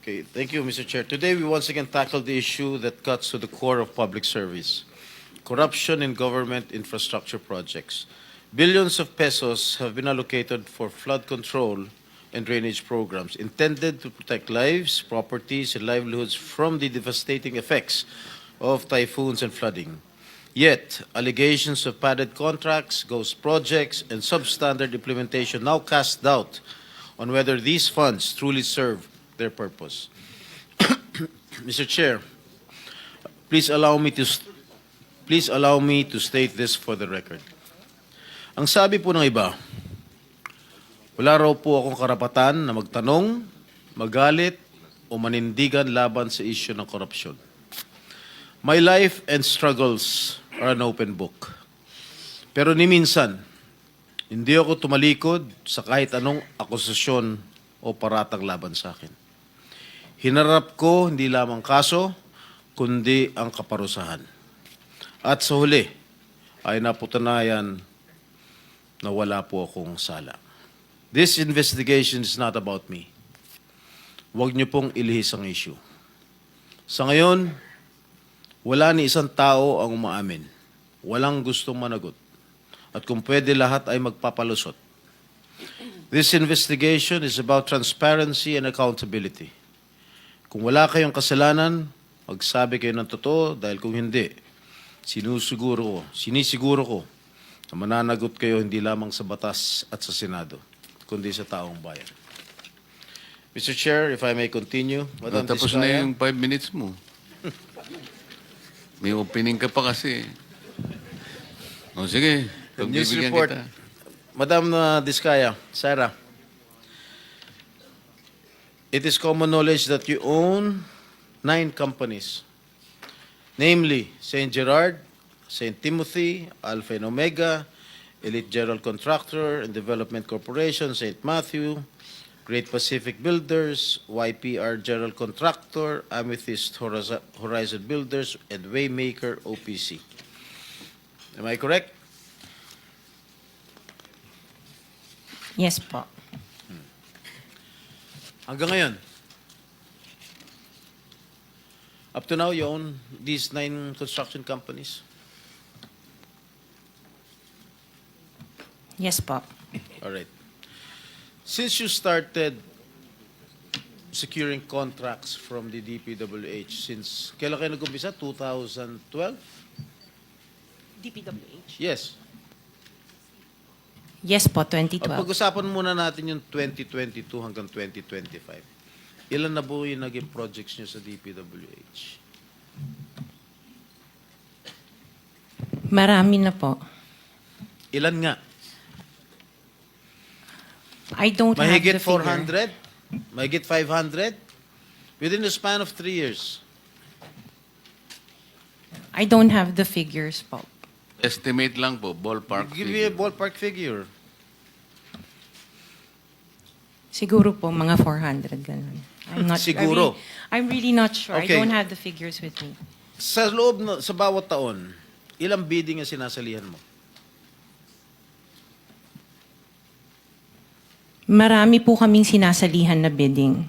Okay, thank you, Mr. Chair. Today, we once again tackle the issue that cuts to the core of public service: corruption in government infrastructure projects. Billions of pesos have been allocated for flood control and drainage programs intended to protect lives, properties, and livelihoods from the devastating effects of typhoons and flooding. Yet, allegations of padded contracts, ghost projects, and substandard implementation now cast doubt on whether these funds truly serve their purpose. Mr. Chair, please allow me to state this for the record. Ang sabi po ng iba, wala raw po akong karapatan na magtanong, magalit, o manindigan laban sa isyu ng korupsyon. My life and struggles are an open book. Pero ni minsan, hindi ako tumalikod sa kahit anong akusasyon o paratang laban sa akin. Hinarap ko hindi lamang kaso, kundi ang kaparusahan. At sa huli, ay napatunayan na wala po akong sala. This investigation is not about me. Huwag niyo pong ilihis ang issue. Sa ngayon, wala ni isang tao ang umaamin. Walang gustong managot. At kung pwede, lahat ay magpapalusot. This investigation is about transparency and accountability. Kung wala kayong kasalanan, magsabi kayo ng totoo, dahil kung hindi, sinisiguro ko na mananagot kayo hindi lamang sa batas at sa Senado, kundi sa taong bayan. Mr. Chair, if I may continue. Madam Tapos Tiscaya. na yung 5 minutes mo. May opening ka pa kasi. O sige, News pagbibigyan report. kita. Madam Tiscaya, Sarah, it is common knowledge that you own 9 companies, namely St. Gerard, St. Timothy, Alpha and Omega, Elite General Contractor and Development Corporation, St. Matthew, Great Pacific Builders, YPR General Contractor, Amethyst Horizon Builders, and Waymaker OPC. Am I correct? Yes po. Hanggang ngayon, up to now, you own these 9 construction companies? Yes po. All right. Since you started securing contracts from the DPWH, since kailan kayo nag-umpisa? 2012? DPWH? Yes. Yes po, 2012. Pag-usapan muna natin yung 2022 hanggang 2025. Ilan na po yung naging projects nyo sa DPWH? Marami na po. Ilan nga? I don't have Mahigit the figure. 400? Mahigit 500? Within the span of 3 years. I don't have the figures po. Estimate lang po, ballpark Give me a figure. ballpark figure. Siguro po, mga 400, ganun. I'm not Siguro. I'm really not sure. Okay. I don't have the figures with me. Sa loob, sa bawat taon, ilang bidding ang sinasalihan mo? Marami po kaming sinasalihan na bidding.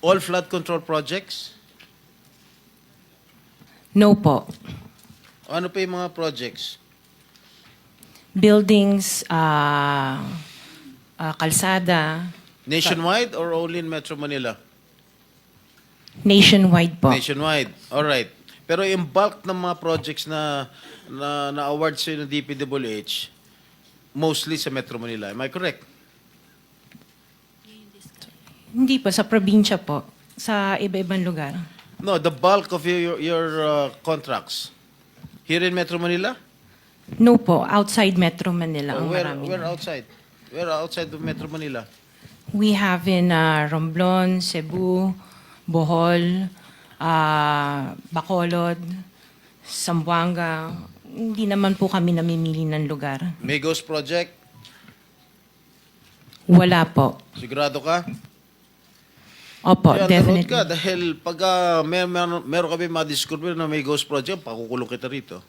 All flood control projects? No po. Ano pa yung mga projects? Buildings, kalsada, Nationwide or only in Metro Manila? nationwide po. Nationwide. All right. Pero yung bulk ng mga projects na award sa ng DPWH, mostly sa Metro Manila. Am I correct? Hindi po, sa probinsya po. Sa iba-ibang lugar. No, the bulk of your contracts. Here in Metro Manila? No po, outside Metro Manila ang marami. Where outside? Where outside of Metro Manila? We have in Romblon, Cebu, Bohol, Bacolod, Zamboanga. Hindi naman po kami namimili ng lugar. Migos Project? Wala po. Sigurado ka? Opo, Kaya definitely. ka dahil pag meron kami ma-discover na may ghost project, pakukulong kita rito.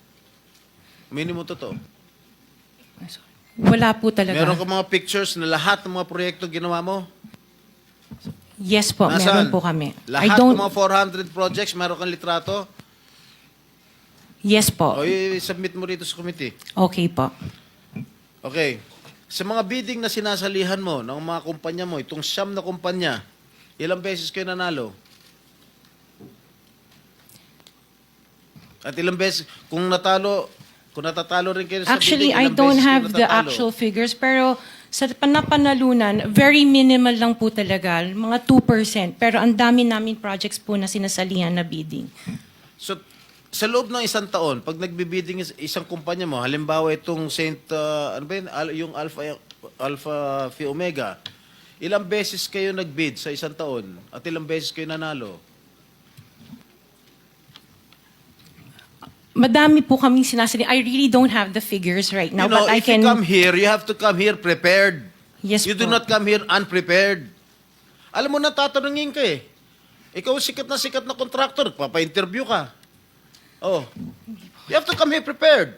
Minimum totoo. Wala po talaga. Meron ka mga pictures na lahat ng mga proyekto ginawa mo? Yes po, Nasaan? meron po kami. Lahat ng mga 400 projects, meron kang litrato? Yes po. O i-submit mo rito sa committee. Okay po. Okay. Sa mga bidding na sinasalihan mo ng mga kumpanya mo, itong siyam na kumpanya, ilang beses kayo nanalo? At ilang beses, kung natatalo rin kayo sa Actually, bidding, I ilang don't beses kayo have the natatalo? actual figures, pero sa napanalunan, very minimal lang po talaga, mga 2%. Pero ang dami namin projects po na sinasalihan na bidding. So, sa loob ng isang taon, pag nagbibidding isang kumpanya mo, halimbawa itong ano ba yun? Yung Alpha Phi Omega, ilang beses kayo nagbid sa isang taon at ilang beses kayo nanalo? Madami po kaming sinasalihan. I really don't have the figures right now, You know, but I if you can... come here, you have to come here prepared. Yes You do po. not come here unprepared. Alam mo na, tatanungin ka eh. Ikaw sikat na contractor, papa-interview ka. Oh. You have to come here prepared.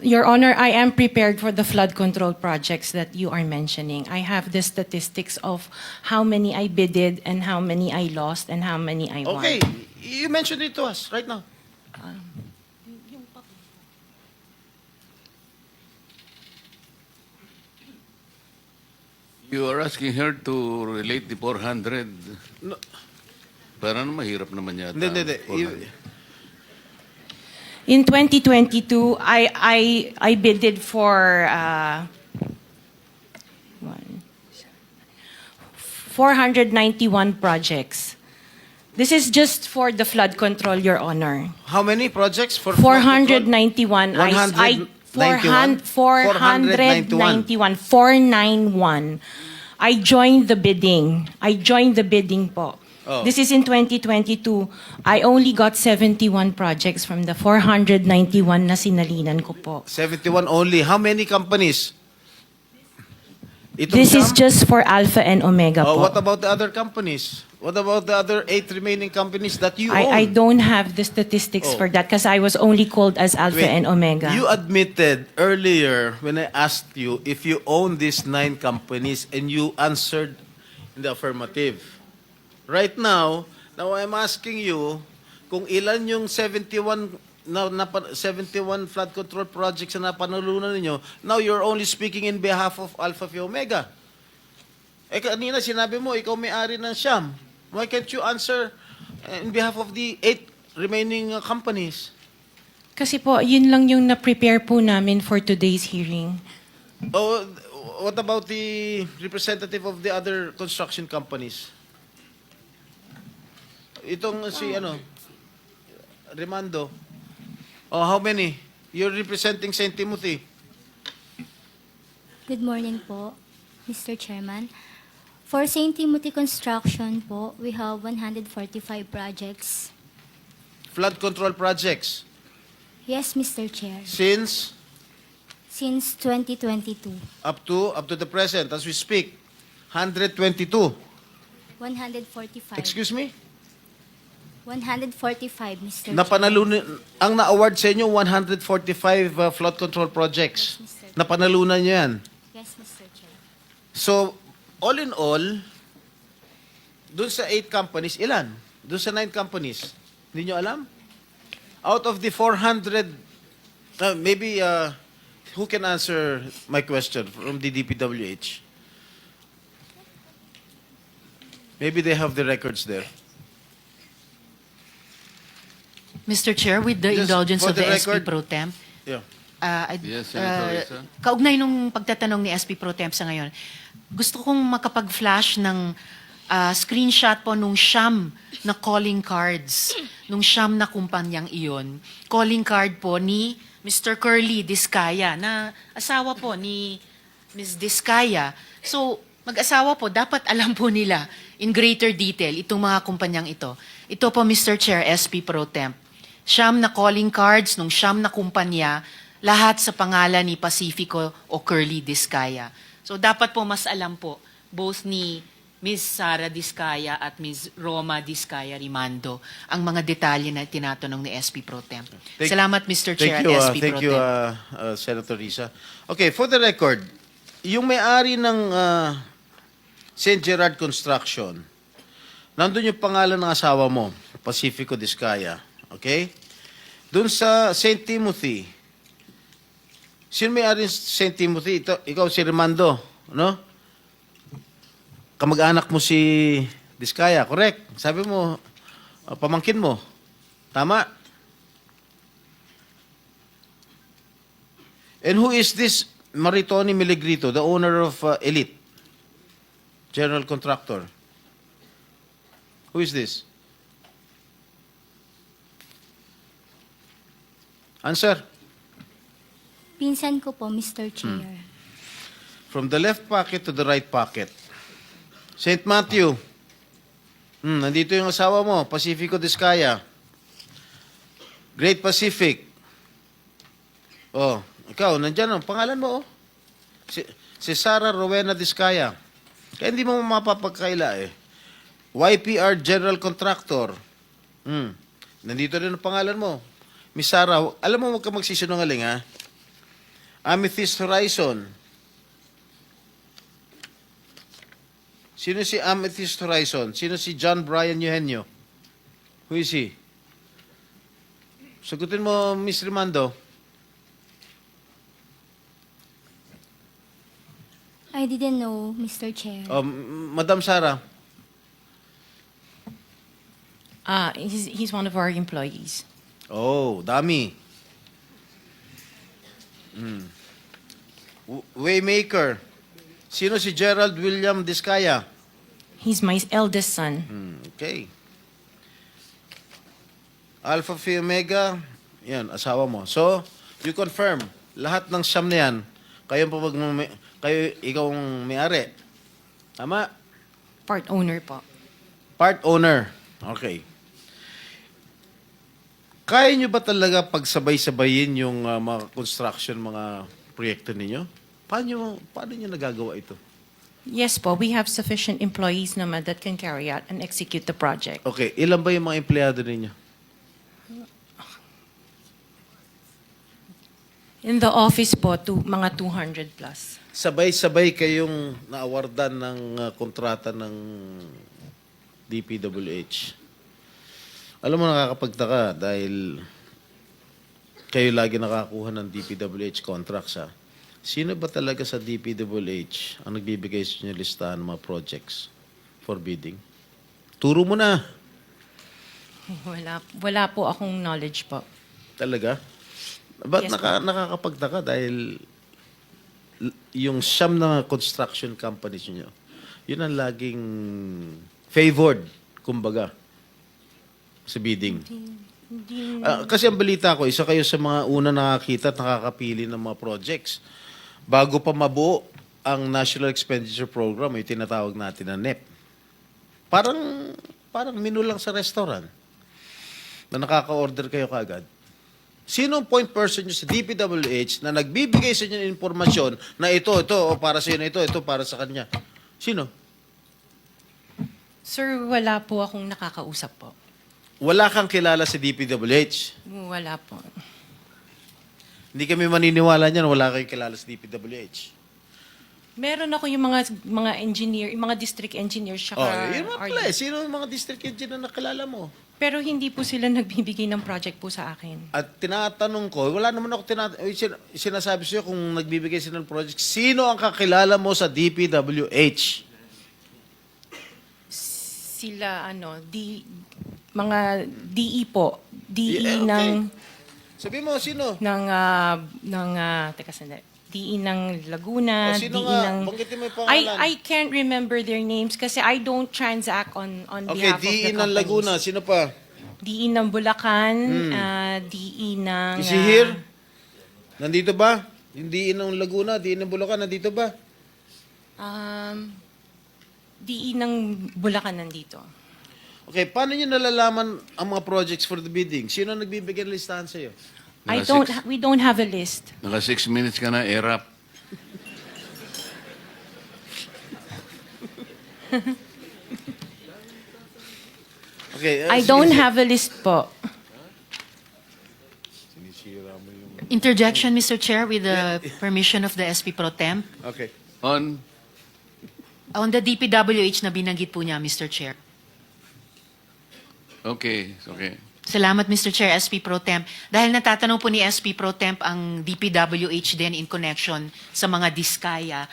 Your Honor, I am prepared for the flood control projects that you are mentioning. I have the statistics of how many I bidded and how many I lost and how many I won. Okay. You mentioned it to us right now. You are asking her to relate the 400. No. Parang mahirap naman yata. Hindi. 400. In 2022, I bidded for 491 projects. This is just for the flood control, Your Honor. How many projects for 491. 191? 491. I joined the bidding. Po. Oh. This is in 2022. I only got 71 projects from the 491 na sinalinan ko po. 71 only. How many companies? Itong This is siyam? just for Alpha and Omega Oh, po. what about the other companies? What about the other 8 remaining companies that you own? I don't have the statistics Oh. for that because I was only called as Alpha Wait, and Omega. You admitted earlier when I asked you if you own these 9 companies and you answered in the affirmative. Right now I'm asking you kung ilan yung 71 flood control projects na napanalunan ninyo. Now you're only speaking in behalf of Alpha Phi Omega. Eh kanina sinabi mo ikaw may-ari ng Siyam. Why can't you answer in behalf of the 8 remaining companies? Kasi po, yun lang yung na-prepare po namin for today's hearing. Oh, what about the representative of the other construction companies? Itong si Remando. Oh, how many? You're representing St. Timothy. Good morning po, Mr. Chairman. For St. Timothy Construction po, we have 145 projects. Flood control projects. Yes, Mr. Chair. Since Since 2022, up to the present, as we speak, 122. 145. Excuse me? 145, Mr. Chair. Napanalunan, ang na-award sa inyo, 145 flood control projects. Yes, Mr. Napanalunan nyo yan. Yes, Mr. Chair. So, all in all, dun sa 8 companies, ilan? Dun sa 9 companies, hindi nyo alam? Out of the 400, maybe, who can answer my question from the DPWH? Maybe they have the records there. Mr. Chair, with the Just indulgence for of the the record- SP Pro Temp, Yeah. Yes, Senator Risa. kaugnay nung pagtatanong ni SP Pro Temp sa ngayon, gusto kong makapag-flash ng screenshot po nung siyam na calling cards, nung siyam na kumpanyang iyon. Calling card po ni Mr. Curly Discaya, na asawa po ni Ms. Discaya. So, mag-asawa po, dapat alam po nila in greater detail itong mga kumpanyang ito. Ito po, Mr. Chair, SP Pro Temp. Siyam na calling cards nung siyam na kumpanya, lahat sa pangalan ni Pacifico o Curly Discaya. So dapat po mas alam po, both ni Ms. Sara Discaya at Ms. Roma Discaya Rimando, ang mga detalye na tinatanong ni SP Pro Temp. Salamat, Mr. Chair at SP Pro Thank you, Temp. Senator Risa. Okay, for the record, yung may-ari ng St. Gerard Construction. Nandun yung pangalan ng asawa mo, Pacifico Discaya. Okay? Doon sa St. Timothy, sino may-ari ng St. Timothy? Ikaw si Remando, no? Kamag-anak mo si Discaya, correct? Sabi mo, pamangkin mo. Tama? And who is this Maritoni Miligrito, the owner of Elite? General contractor. Who is this? Answer. Pinsan ko po, Mr. Chair. From the left pocket to the right pocket. St. Matthew. Nandito yung asawa mo, Pacifico Discaya. Great Pacific. Oh, ikaw, nandyan ang pangalan mo, oh. Si Sarah Rowena Discaya. Kaya hindi mo mapapagkaila, eh. YPR General Contractor. Nandito rin ang pangalan mo. Miss Sarah, alam mo, huwag ka magsisinungaling, ha? Amethyst Horizon. Sino si Amethyst Horizon? Sino si John Brian Eugenio? Who is he? Sagutin mo, Miss Rimando. I didn't know, Mr. Chair. Madam Sarah. He's one of our employees. Oh, dami. Waymaker. Sino si Gerald William Discaya? He's my eldest son. Okay. Alpha Phi Omega, yan, asawa mo. So, you confirm, lahat ng siyam na yan, ikaw ang may-ari. Tama? Part owner po. Part owner. Okay. Kaya nyo ba talaga pagsabay-sabayin yung mga construction, mga proyekto ninyo? Paano nyo nagagawa ito? Yes po, we have sufficient employees naman that can carry out and execute the project. Okay, ilan ba yung mga empleyado ninyo? In the office po, mga 200 plus. Sabay-sabay kayong naawardan ng kontrata ng DPWH. Alam mo, nakakapagtaka dahil kayo lagi nakakuha ng DPWH contracts, ha? Sino ba talaga sa DPWH ang nagbibigay sa inyo listahan ng mga projects for bidding? Turo mo na. Wala po akong knowledge po. Talaga? Ba't Yes, nakakapagtaka dahil yung siyam na construction companies nyo, yun ang laging favored, kumbaga, sa bidding. Kasi ang balita ko, isa kayo sa mga una nakakita at nakakapili ng mga projects. Bago pa mabuo ang National Expenditure Program, yung tinatawag natin na NEP. Parang menu lang sa restaurant na nakaka-order kayo kaagad. Sino ang point person nyo sa DPWH na nagbibigay sa inyo ng informasyon na ito, o para sa inyo, ito para sa kanya? Sino? Sir, wala po akong nakakausap po. Wala kang kilala sa DPWH. Wala po. Hindi kami maniniwala niyan, wala kayong kilala sa DPWH. Meron ako yung mga engineer, yung mga district engineers, saka Yun nga pala eh. Sino ang mga district engineer na nakilala mo? Pero hindi po sila nagbibigay ng project po sa akin. At tinatanong ko, wala naman ako sinasabi sa'yo kung nagbibigay sila ng project. Sino ang kakilala mo sa DPWH? Sila, mga DE po. DE Yeah, okay. ng... Sabi mo, sino? Teka sandali. DE ng Laguna, O, sino DE nga? ng... Banggitin mo yung pangalan. I can't remember their names kasi I don't transact on Okay, behalf of the DE ng companies. Laguna. Sino pa? DE ng Bulacan, DE ng... Is he here? Nandito ba? Yung DE ng Laguna, DE ng Bulacan, nandito ba? DE ng Bulacan nandito. Okay, paano nyo nalalaman ang mga projects for the bidding? Sino ang nagbibigay ng listahan sa'yo? We don't have a list. Naka 6 minutes ka na, erap. Okay, I don't have a list po. Interjection, Mr. Chair, with the permission of the SP Pro Temp. Okay. On On the DPWH na binanggit po niya, Mr. Chair. Okay, okay. Salamat, Mr. Chair, SP Pro Temp. Dahil natatanong po ni SP Pro Temp ang DPWH din in connection sa mga diskaya.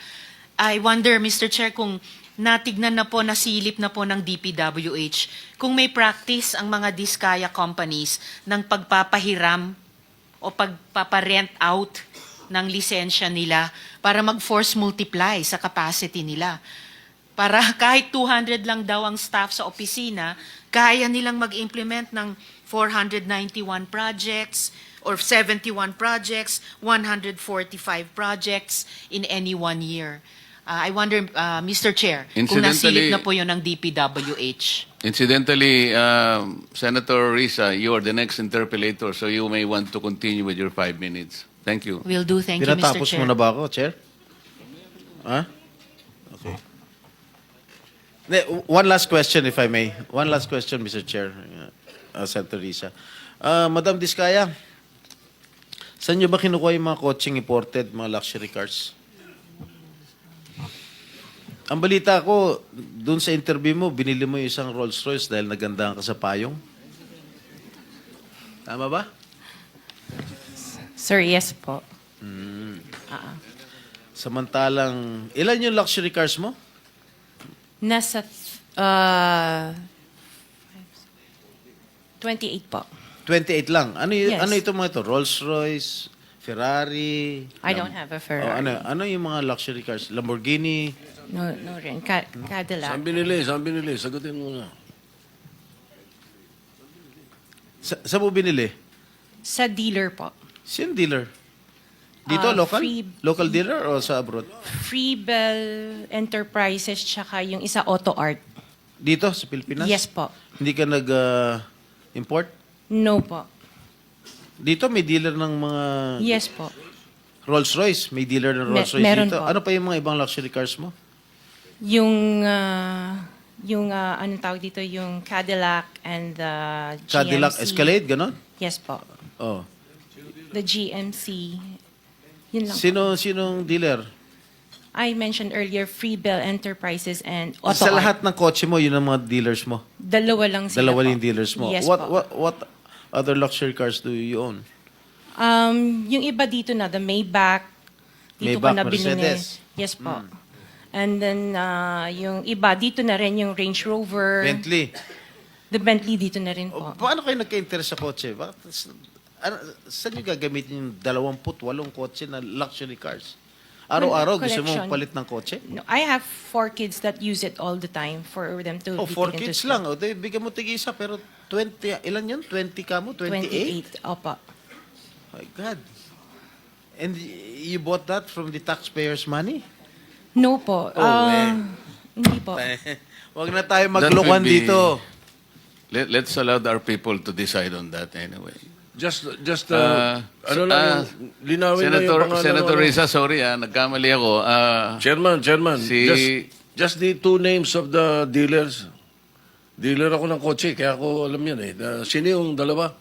I wonder, Mr. Chair, kung natignan na po, nasilip na po ng DPWH, kung may practice ang mga diskaya companies ng pagpapahiram o pagpaparent out ng lisensya nila para mag-force multiply sa capacity nila. Para kahit 200 lang daw ang staff sa opisina, kaya nilang mag-implement ng 491 projects or 71 projects, 145 projects in any 1 year. I wonder, Mr. Chair, kung nasilip Incidentally- na po yun ng DPWH. Incidentally, Senator Risa, you are the next interpellator, so you may want to continue with your 5 minutes. Thank you. Will do. Thank you, Mr. Pinatapos Chair. mo na ba ako, Chair? Ha? Okay. One last question, if I may. One last question, Mr. Chair, Senator Risa. Madam Diskaya, saan nyo ba kinukuha yung mga coaching imported, mga luxury cars? Ang balita ko, dun sa interview mo, binili mo yung isang Rolls Royce dahil nagandahan ka sa payong. Tama ba? Sir, yes po. Samantalang, ilan yung luxury cars mo? Nasa 28 po. 28 lang. Ano, Yes. ano ito mga ito? Rolls Royce, Ferrari? I don't have a Ferrari. ano yung mga luxury cars? Lamborghini? No rin. Cadillac. Saan binili? Sagutin mo na. Saan mo binili? Sa dealer po. Sino dealer? Dito, local? Free- Local dealer o sa abroad? Freebell Enterprises tsaka yung isa Auto Art. Dito, sa Pilipinas? Yes po. Hindi ka nag-import? No po. Dito, may dealer ng mga Yes po. Rolls Royce. May dealer ng Rolls Royce meron dito. po. Ano pa yung mga ibang luxury cars mo? Yung anong tawag dito, yung Cadillac and the GMC. Cadillac Escalade, ganon? Yes po. Oh. The GMC. Yun lang. Sinong dealer? I mentioned earlier Freebell Enterprises and Auto Sa Art. lahat ng kotse mo, yun ang mga dealers mo. Dalawa lang sila Dalawa po. yung dealers mo. Yes what, po. what other luxury cars do you own? Yung iba dito na, the Maybach. Dito ko Maybach, na binili. Mercedes. Yes po. And then, yung iba, dito na rin yung Range Rover. Bentley. The Bentley dito na rin O, po. paano kayo nagka-interest sa kotse? Saan nyo gagamitin yung 28 kotse na luxury cars? Araw-araw gusto mo Collection. palit ng kotse? No, I have 4 kids that use it all the time for them to Oh, be 4 taken to kids school. lang. O, di, bigyan mo tig-isa. Pero 20, ilan yun? 20 ka mo? 28? 28. Opo. My God. And you bought that from the taxpayers' money? No po. Hindi po. Wag na tayo That will maglokohan be- dito. Let's allow our people to decide on that anyway. Just ano lang yung, linawin na yung pangalan. Senator ano. Risa, sorry nagkamali ako. Chairman, Si- just the 2 names of the dealers. Dealer ako ng kotse, kaya ako alam yan eh. Sino yung dalawa?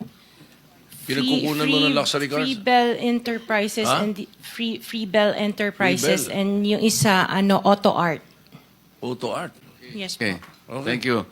Pinagkukunan mo ng luxury cars? Freebell Enterprises Ha? and Freebell Enterprises Freebell. and yung isa Auto Art. Auto Art. Yes Okay. po. Okay. Thank you.